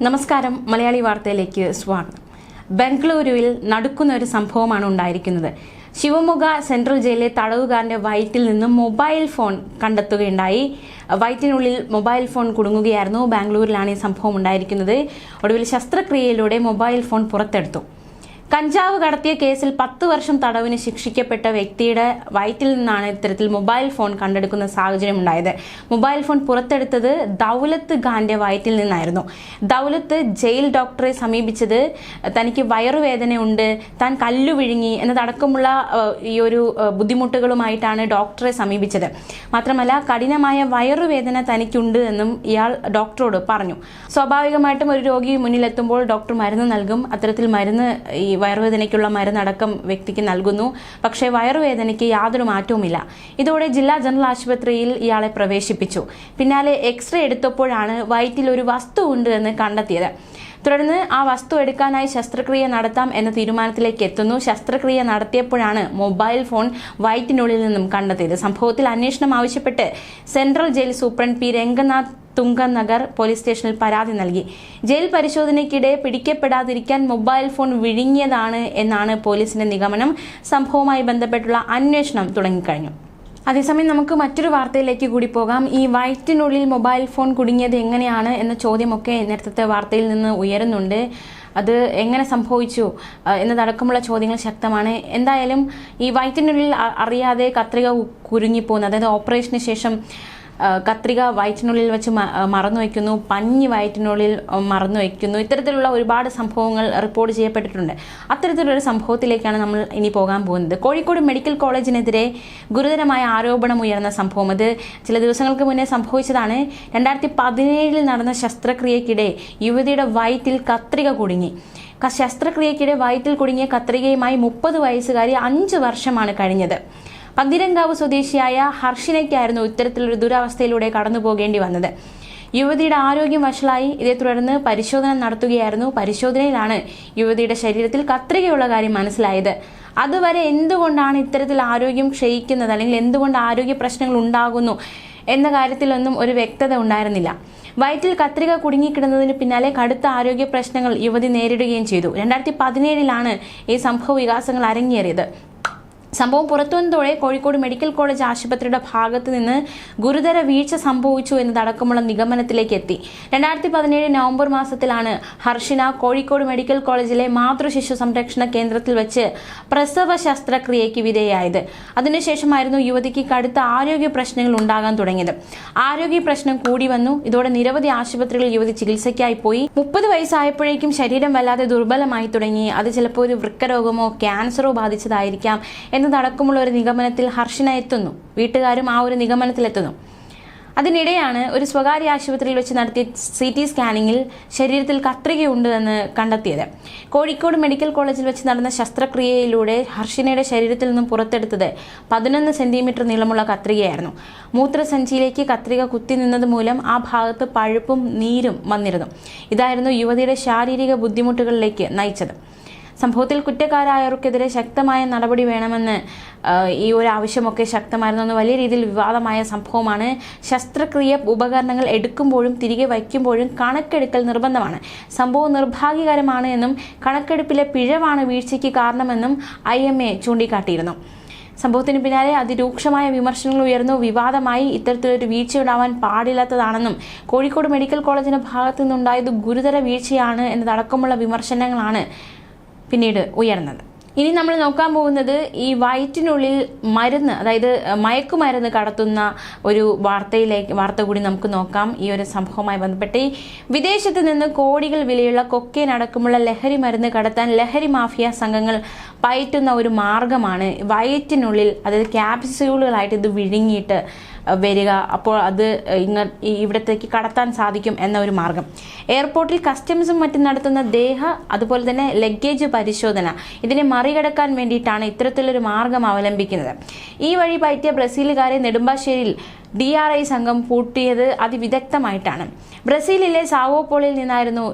നമസ്കാരം, മലയാളി വാർത്തയിലേക്ക് സ്വാഗതം. ബംഗളൂരുവിൽ നടുക്കുന്ന ഒരു സംഭവമാണ് ഉണ്ടായിരിക്കുന്നത്. ശിവമൊഗ്ഗ സെൻട്രൽ ജയിലിലെ തടവുകാരന്റെ വയറ്റിൽ നിന്നും മൊബൈൽ ഫോൺ കണ്ടെത്തുകയുണ്ടായി. വയറ്റിനുള്ളിൽ മൊബൈൽ ഫോൺ കുടുങ്ങുകയായിരുന്നു. ബാംഗ്ലൂരിലാണ് ഈ സംഭവം ഉണ്ടായിരിക്കുന്നത്. ഒടുവിൽ ശസ്ത്രക്രിയയിലൂടെ മൊബൈൽ ഫോൺ പുറത്തെടുത്തു. കഞ്ചാവ് കടത്തിയ കേസിൽ 10 വർഷം തടവിന് ശിക്ഷിക്കപ്പെട്ട വ്യക്തിയുടെ വയറ്റിൽ നിന്നാണ് ഇത്തരത്തിൽ മൊബൈൽ ഫോൺ കണ്ടെടുക്കുന്ന സാഹചര്യം ഉണ്ടായത്. മൊബൈൽ ഫോൺ പുറത്തെടുത്തത് ദൗലത്ത് ഖാന്റെ വയറ്റിൽ നിന്നായിരുന്നു. ദൗലത്ത് ജയിൽ ഡോക്ടറെ സമീപിച്ചത് തനിക്ക് വയറുവേദനയുണ്ട്, താൻ കല്ലു വിഴുങ്ങി എന്നതടക്കമുള്ള ഈ ഒരു ബുദ്ധിമുട്ടുകളുമായിട്ടാണ് ഡോക്ടറെ സമീപിച്ചത്. മാത്രമല്ല, കഠിനമായ വയറുവേദന തനിക്കുണ്ട് എന്നും ഇയാൾ ഡോക്ടറോട് പറഞ്ഞു. സ്വാഭാവികമായിട്ടും ഒരു രോഗി മുന്നിലെത്തുമ്പോൾ ഡോക്ടർ മരുന്ന് നൽകും. അത്തരത്തിൽ മരുന്ന് ഈ വയറുവേദനയ്ക്കുള്ള മരുന്നടക്കം വ്യക്തിക്ക് നൽകുന്നു. പക്ഷേ വയറുവേദനയ്ക്ക് യാതൊരു മാറ്റവുമില്ല. ഇതോടെ ജില്ലാ ജനറൽ ആശുപത്രിയിൽ ഇയാളെ പ്രവേശിപ്പിച്ചു. പിന്നാലെ എക്സ്റേ എടുത്തപ്പോഴാണ് വയറ്റിൽ ഒരു വസ്തു ഉണ്ട് എന്ന് കണ്ടെത്തിയത്. തുടർന്ന് ആ വസ്തു എടുക്കാനായി ശസ്ത്രക്രിയ നടത്താം എന്ന തീരുമാനത്തിലേക്ക് എത്തുന്നു. ശസ്ത്രക്രിയ നടത്തിയപ്പോഴാണ് മൊബൈൽ ഫോൺ വയറ്റിനുള്ളിൽ നിന്നും കണ്ടെത്തിയത്. സംഭവത്തിൽ അന്വേഷണം ആവശ്യപ്പെട്ട് central jail superintendent P Ranganath Tunganagar police സ്റ്റേഷനിൽ പരാതി നൽകി. ജയിൽ പരിശോധനയ്ക്കിടെ പിടിക്കപ്പെടാതിരിക്കാൻ മൊബൈൽ ഫോൺ വിഴുങ്ങിയതാണ് എന്നാണ് പോലീസിന്റെ നിഗമനം. സംഭവവുമായി ബന്ധപ്പെട്ടുള്ള അന്വേഷണം തുടങ്ങിക്കഴിഞ്ഞു. അതേസമയം നമുക്ക് മറ്റൊരു വാർത്തയിലേക്ക് കൂടി പോകാം. ഈ വയറ്റിനുള്ളിൽ മൊബൈൽ ഫോൺ കുടുങ്ങിയത് എങ്ങനെയാണ് എന്ന ചോദ്യമൊക്കെ നേരത്തെ വാർത്തയിൽ നിന്ന് ഉയരുന്നുണ്ട്. അത് എങ്ങനെ സംഭവിച്ചു എന്നതടക്കമുള്ള ചോദ്യങ്ങൾ ശക്തമാണ്. എന്തായാലും ഈ വയറ്റിനുള്ളിൽ അറിയാതെ കത്രിക കുരുങ്ങിപ്പോകുന്നു. അതായത് ഓപ്പറേഷന് ശേഷം കത്രിക വയറ്റിനുള്ളിൽ വെച്ച് മറന്നു വയ്ക്കുന്നു, പഞ്ഞി വയറ്റിനുള്ളിൽ മറന്നു വയ്ക്കുന്നു. ഇത്തരത്തിലുള്ള ഒരുപാട് സംഭവങ്ങൾ റിപ്പോർട്ട് ചെയ്യപ്പെട്ടിട്ടുണ്ട്. അത്തരത്തിലൊരു സംഭവത്തിലേക്കാണ് നമ്മൾ ഇനി പോകാൻ പോകുന്നത്. കോഴിക്കോട് മെഡിക്കൽ കോളേജിനെതിരെ ഗുരുതരമായ ആരോപണം ഉയർന്ന സംഭവം. അത് ചില ദിവസങ്ങൾക്ക് മുന്നേ സംഭവിച്ചതാണ്. 2017 നടന്ന ശസ്ത്രക്രിയക്കിടെ യുവതിയുടെ വയറ്റിൽ കത്രിക കുടുങ്ങി. ശസ്ത്രക്രിയക്കിടെ വയറ്റിൽ കുടുങ്ങിയ കത്രികയുമായി 30 വയസ്സുകാരി 5 വർഷമാണ് കഴിഞ്ഞത്. പന്തീരങ്കാവ് സ്വദേശിയായ ഹർഷിനയ്ക്കായിരുന്നു ഇത്തരത്തിലൊരു ദുരവസ്ഥയിലൂടെ കടന്നു പോകേണ്ടി വന്നത്. യുവതിയുടെ ആരോഗ്യം വഷളായി. ഇതേ തുടർന്ന് പരിശോധന നടത്തുകയായിരുന്നു. പരിശോധനയിലാണ് യുവതിയുടെ ശരീരത്തിൽ കത്രികയുള്ള കാര്യം മനസ്സിലായത്. അതുവരെ എന്തുകൊണ്ടാണ് ഇത്തരത്തിൽ ആരോഗ്യം ക്ഷയിക്കുന്നത്, അല്ലെങ്കിൽ എന്തുകൊണ്ട് ആരോഗ്യ പ്രശ്നങ്ങൾ ഉണ്ടാകുന്നു എന്ന കാര്യത്തിലൊന്നും ഒരു വ്യക്തത ഉണ്ടായിരുന്നില്ല. വയറ്റിൽ കത്രിക കുടുങ്ങിക്കിടന്നതിന് പിന്നാലെ കടുത്ത ആരോഗ്യ പ്രശ്നങ്ങൾ യുവതി നേരിടുകയും ചെയ്തു. 2017 ഈ സംഭവ വികാസങ്ങൾ അരങ്ങേറിയത്. സംഭവം പുറത്തുവന്നതോടെ കോഴിക്കോട് മെഡിക്കൽ കോളേജ് ആശുപത്രിയുടെ ഭാഗത്ത് നിന്ന് ഗുരുതര വീഴ്ച സംഭവിച്ചു എന്നതടക്കമുള്ള നിഗമനത്തിലേക്ക് എത്തി. 2017 നവംബർ മാസത്തിലാണ് ഹർഷിന കോഴിക്കോട് മെഡിക്കൽ കോളേജിലെ മാതൃശിശു സംരക്ഷണ കേന്ദ്രത്തിൽ വെച്ച് പ്രസവ ശസ്ത്രക്രിയയ്ക്ക് വിധേയായത്. അതിനുശേഷമായിരുന്നു യുവതിക്ക് കടുത്ത ആരോഗ്യ പ്രശ്നങ്ങൾ ഉണ്ടാകാൻ തുടങ്ങിയത്. ആരോഗ്യ പ്രശ്നം കൂടി വന്നു. ഇതോടെ നിരവധി ആശുപത്രികളിൽ യുവതി ചികിത്സയ്ക്കായി പോയി. 30 വയസ്സായപ്പോഴേക്കും ശരീരം വല്ലാതെ ദുർബലമായി തുടങ്ങി. അത് ചിലപ്പോൾ ഒരു വൃക്കരോഗമോ ക്യാൻസറോ ബാധിച്ചതായിരിക്കാം എന്നതടക്കമുള്ള ഒരു നിഗമനത്തിൽ ഹർഷിന എത്തുന്നു. വീട്ടുകാരും ആ ഒരു നിഗമനത്തിലെത്തുന്നു. അതിനിടെയാണ് ഒരു സ്വകാര്യ ആശുപത്രിയിൽ വെച്ച് നടത്തിയ CT സ്കാനിങ്ങിൽ ശരീരത്തിൽ കത്രികയുണ്ട് എന്ന് കണ്ടെത്തിയത്. കോഴിക്കോട് മെഡിക്കൽ കോളേജിൽ വെച്ച് നടന്ന ശസ്ത്രക്രിയയിലൂടെ ഹർഷിനയുടെ ശരീരത്തിൽ നിന്നും പുറത്തെടുത്തത് 11 സെന്റിമീറ്റർ നീളമുള്ള കത്രികയായിരുന്നു. മൂത്രസഞ്ചിയിലേക്ക് കത്രിക കുത്തി നിന്നത് മൂലം ആ ഭാഗത്ത് പഴുപ്പും നീരും വന്നിരുന്നു. ഇതായിരുന്നു യുവതിയുടെ ശാരീരിക ബുദ്ധിമുട്ടുകളിലേക്ക് നയിച്ചത്. സംഭവത്തിൽ കുറ്റക്കാരായവർക്കെതിരെ ശക്തമായ നടപടി വേണമെന്ന് ഈ ഒരു ആവശ്യമൊക്കെ ശക്തമായിരുന്നു. വലിയ രീതിയിൽ വിവാദമായ സംഭവമാണ്. ശസ്ത്രക്രിയ ഉപകരണങ്ങൾ എടുക്കുമ്പോഴും തിരികെ വയ്ക്കുമ്പോഴും കണക്കെടുക്കൽ നിർബന്ധമാണ്. സംഭവം നിർഭാഗ്യകരമാണ് എന്നും കണക്കെടുപ്പിലെ പിഴവാണ് വീഴ്ചയ്ക്ക് കാരണമെന്നും IMA ചൂണ്ടിക്കാട്ടിയിരുന്നു. സംഭവത്തിന് പിന്നാലെ അതിരൂക്ഷമായ വിമർശനങ്ങൾ ഉയർന്നു. വിവാദമായി ഇത്തരത്തിലൊരു വീഴ്ചയുണ്ടാവാൻ പാടില്ലാത്തതാണെന്നും കോഴിക്കോട് മെഡിക്കൽ കോളേജിന്റെ ഭാഗത്തു നിന്നുണ്ടായത് ഗുരുതര വീഴ്ചയാണ് എന്നതടക്കമുള്ള വിമർശനങ്ങളാണ് പിന്നീട് ഉയർന്നത്. ഇനി നമ്മൾ നോക്കാൻ പോകുന്നത് ഈ വയറ്റിനുള്ളിൽ മരുന്ന്, അതായത് മയക്കുമരുന്ന് കടത്തുന്ന ഒരു വാർത്ത കൂടി നമുക്ക് നോക്കാം. ഈ ഒരു സംഭവവുമായി ബന്ധപ്പെട്ട് ഈ വിദേശത്ത് നിന്ന് കോടികൾ വിലയുള്ള കൊക്കൈൻ അടക്കമുള്ള ലഹരി മരുന്ന് കടത്താൻ ലഹരി മാഫിയ സംഘങ്ങൾ പയറ്റുന്ന ഒരു മാർഗമാണ് വയറ്റിനുള്ളിൽ, അതായത് ക്യാപ്സ്യൂളുകളായിട്ട് ഇത് വിഴുങ്ങിയിട്ട് വരിക. അപ്പോൾ അത് ഇവിടത്തേക്ക് കടത്താൻ സാധിക്കും എന്ന ഒരു മാർഗം. എയർപോർട്ടിൽ കസ്റ്റംസും മറ്റും നടത്തുന്ന അതുപോലെ തന്നെ ലഗേജ് പരിശോധന, ഇതിനെ മറികടക്കാൻ വേണ്ടിയിട്ടാണ് ഇത്തരത്തിലൊരു മാർഗം അവലംബിക്കുന്നത്. ഈ വഴി പയറ്റിയ ബ്രസീലുകാരെ നെടുമ്പാശ്ശേരിയിൽ DRI സംഘം പൂട്ടിയത് അതിവിദഗ്ധമായിട്ടാണ്. ബ്രസീലിലെ സാവോപോളിൽ നിന്നായിരുന്നു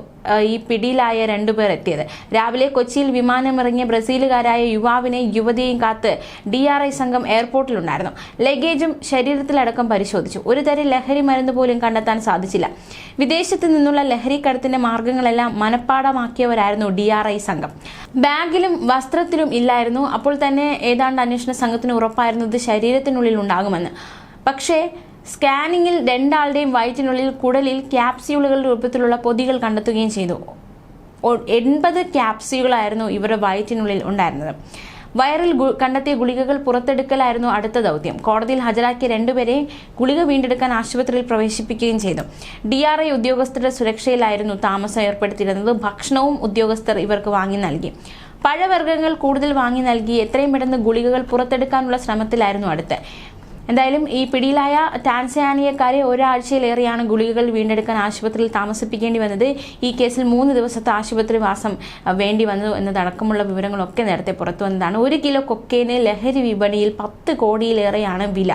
ഈ പിടിയിലായ രണ്ടുപേർ എത്തിയത്. രാവിലെ കൊച്ചിയിൽ വിമാനമിറങ്ങിയ ബ്രസീലുകാരായ യുവാവിനെയും യുവതിയെയും കാത്ത് DRI സംഘം എയർപോർട്ടിലുണ്ടായിരുന്നു. ലഗേജും ശരീരത്തിലടക്കം പരിശോധിച്ചു. ഒരു തരം ലഹരി മരുന്ന് പോലും കണ്ടെത്താൻ സാധിച്ചില്ല. വിദേശത്ത് നിന്നുള്ള ലഹരിക്കടത്തിന്റെ മാർഗങ്ങളെല്ലാം മനഃപ്പാടമാക്കിയവരായിരുന്നു DRI സംഘം. ബാഗിലും വസ്ത്രത്തിലും ഇല്ലായിരുന്നു. അപ്പോൾ തന്നെ ഏതാണ്ട് അന്വേഷണ സംഘത്തിന് ഉറപ്പായിരുന്നത് ശരീരത്തിനുള്ളിൽ ഉണ്ടാകുമെന്ന്. പക്ഷേ സ്കാനിങ്ങിൽ രണ്ടാളുടെയും വയറ്റിനുള്ളിൽ കുടലിൽ ക്യാപ്സ്യൂളുകളുടെ രൂപത്തിലുള്ള പൊതികൾ കണ്ടെത്തുകയും ചെയ്തു. 80 ക്യാപ്സ്യൂളായിരുന്നു ഇവരുടെ വയറ്റിനുള്ളിൽ ഉണ്ടായിരുന്നത്. വയറിൽ കണ്ടെത്തിയ ഗുളികകൾ പുറത്തെടുക്കലായിരുന്നു അടുത്ത ദൗത്യം. കോടതിയിൽ ഹാജരാക്കിയ രണ്ടുപേരെയും ഗുളിക വീണ്ടെടുക്കാൻ ആശുപത്രിയിൽ പ്രവേശിപ്പിക്കുകയും ചെയ്തു. DRI ഉദ്യോഗസ്ഥരുടെ സുരക്ഷയിലായിരുന്നു താമസം ഏർപ്പെടുത്തിയിരുന്നത്. ഭക്ഷണവും ഉദ്യോഗസ്ഥർ ഇവർക്ക് വാങ്ങി നൽകി. പഴവർഗ്ഗങ്ങൾ കൂടുതൽ വാങ്ങി നൽകി എത്രയും പെട്ടെന്ന് ഗുളികകൾ പുറത്തെടുക്കാനുള്ള ശ്രമത്തിലായിരുന്നു അടുത്ത്. എന്തായാലും ഈ പിടിയിലായ ടാൻസാനിയക്കാരെ ഒരാഴ്ചയിലേറെയാണ് ഗുളികകൾ വീണ്ടെടുക്കാൻ ആശുപത്രിയിൽ താമസിപ്പിക്കേണ്ടി വന്നത്. ഈ കേസിൽ 3 ദിവസത്തെ ആശുപത്രി വാസം വേണ്ടി വന്നു എന്നതടക്കമുള്ള വിവരങ്ങളൊക്കെ നേരത്തെ പുറത്തു വന്നതാണ്. 1 കിലോ കൊക്കൈന് ലഹരി വിപണിയിൽ 10 കോടിയിലേറെയാണ് വില.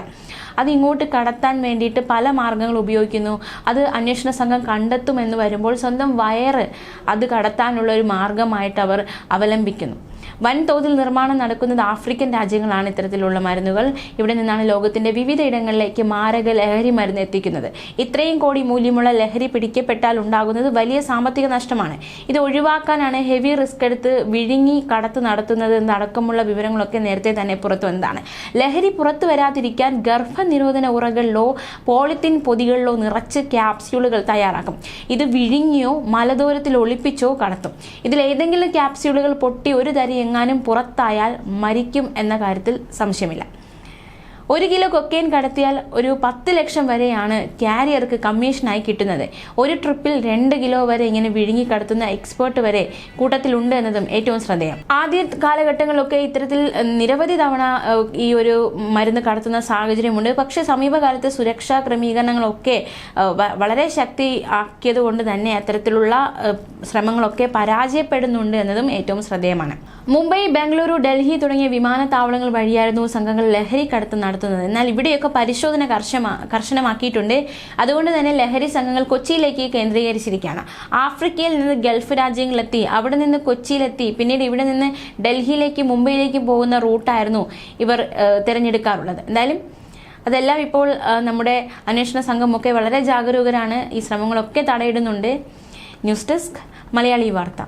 അത് ഇങ്ങോട്ട് കടത്താൻ വേണ്ടിയിട്ട് പല മാർഗങ്ങൾ ഉപയോഗിക്കുന്നു. അത് അന്വേഷണ സംഘം കണ്ടെത്തുമെന്ന് വരുമ്പോൾ സ്വന്തം വയറ് അത് കടത്താനുള്ള ഒരു മാർഗമായിട്ട് അവർ അവലംബിക്കുന്നു. വൻതോതിൽ നിർമ്മാണം നടക്കുന്നത് ആഫ്രിക്കൻ രാജ്യങ്ങളാണ് ഇത്തരത്തിലുള്ള മരുന്നുകൾ. ഇവിടെ നിന്നാണ് ലോകത്തിന്റെ വിവിധ ഇടങ്ങളിലേക്ക് മാരക ലഹരി മരുന്ന് എത്തിക്കുന്നത്. ഇത്രയും കോടി മൂല്യമുള്ള ലഹരി പിടിക്കപ്പെട്ടാൽ ഉണ്ടാകുന്നത് വലിയ സാമ്പത്തിക നഷ്ടമാണ്. ഇത് ഒഴിവാക്കാനാണ് ഹെവി റിസ്ക് എടുത്ത് വിഴുങ്ങി കടത്ത് നടത്തുന്നത് എന്നടക്കമുള്ള വിവരങ്ങളൊക്കെ നേരത്തെ തന്നെ പുറത്തു വന്നതാണ്. ലഹരി പുറത്തു വരാതിരിക്കാൻ ഗർഭനിരോധന ഉറകളിലോ പോളിത്തീൻ പൊതികളിലോ നിറച്ച് ക്യാപ്സ്യൂളുകൾ തയ്യാറാക്കും. ഇത് വിഴുങ്ങിയോ മലദൂരത്തിൽ ഒളിപ്പിച്ചോ കടത്തും. ഇതിൽ ഏതെങ്കിലും ക്യാപ്സ്യൂളുകൾ പൊട്ടി ഒരു തരി എങ്ങാനും പുറത്തായാൽ മരിക്കും എന്ന കാര്യത്തിൽ സംശയമില്ല. 1 കിലോ കൊക്കൈൻ കടത്തിയാൽ ഒരു 10 ലക്ഷം വരെയാണ് ക്യാരിയർക്ക് കമ്മീഷനായി കിട്ടുന്നത്. ഒരു ട്രിപ്പിൽ 2 കിലോ വരെ ഇങ്ങനെ വിഴുങ്ങി കടത്തുന്ന എക്സ്പേർട്ട് വരെ കൂട്ടത്തിലുണ്ട് എന്നതും ഏറ്റവും ശ്രദ്ധേയം. ആദ്യ കാലഘട്ടങ്ങളിലൊക്കെ ഇത്തരത്തിൽ നിരവധി തവണ ഈ ഒരു മരുന്ന് കടത്തുന്ന സാഹചര്യമുണ്ട്. പക്ഷെ സമീപകാലത്ത് സുരക്ഷാ ക്രമീകരണങ്ങളൊക്കെ വളരെ ശക്തി ആക്കിയത് കൊണ്ട് തന്നെ അത്തരത്തിലുള്ള ശ്രമങ്ങളൊക്കെ പരാജയപ്പെടുന്നുണ്ട് എന്നതും ഏറ്റവും ശ്രദ്ധേയമാണ്. മുംബൈ, ബംഗളൂരു, ഡൽഹി തുടങ്ങിയ വിമാനത്താവളങ്ങൾ വഴിയായിരുന്നു സംഘങ്ങൾ ലഹരി കടത്ത് നടത്തുന്നത്. എന്നാൽ ഇവിടെയൊക്കെ പരിശോധന കർശനമാക്കിയിട്ടുണ്ട്. അതുകൊണ്ട് തന്നെ ലഹരി സംഘങ്ങൾ കൊച്ചിയിലേക്ക് കേന്ദ്രീകരിച്ചിരിക്കുകയാണ്. ആഫ്രിക്കയിൽ നിന്ന് ഗൾഫ് രാജ്യങ്ങളിലെത്തി, അവിടെ നിന്ന് കൊച്ചിയിലെത്തി, പിന്നീട് ഇവിടെ നിന്ന് ഡൽഹിയിലേക്കും മുംബൈയിലേക്കും പോകുന്ന റൂട്ടായിരുന്നു ഇവർ തിരഞ്ഞെടുക്കാറുള്ളത്. എന്തായാലും അതെല്ലാം ഇപ്പോൾ നമ്മുടെ അന്വേഷണ സംഘമൊക്കെ വളരെ ജാഗരൂകരാണ്. ഈ ശ്രമങ്ങളൊക്കെ തടയിടുന്നുണ്ട്. ന്യൂസ് ഡെസ്ക് മലയാളി വാർത്ത.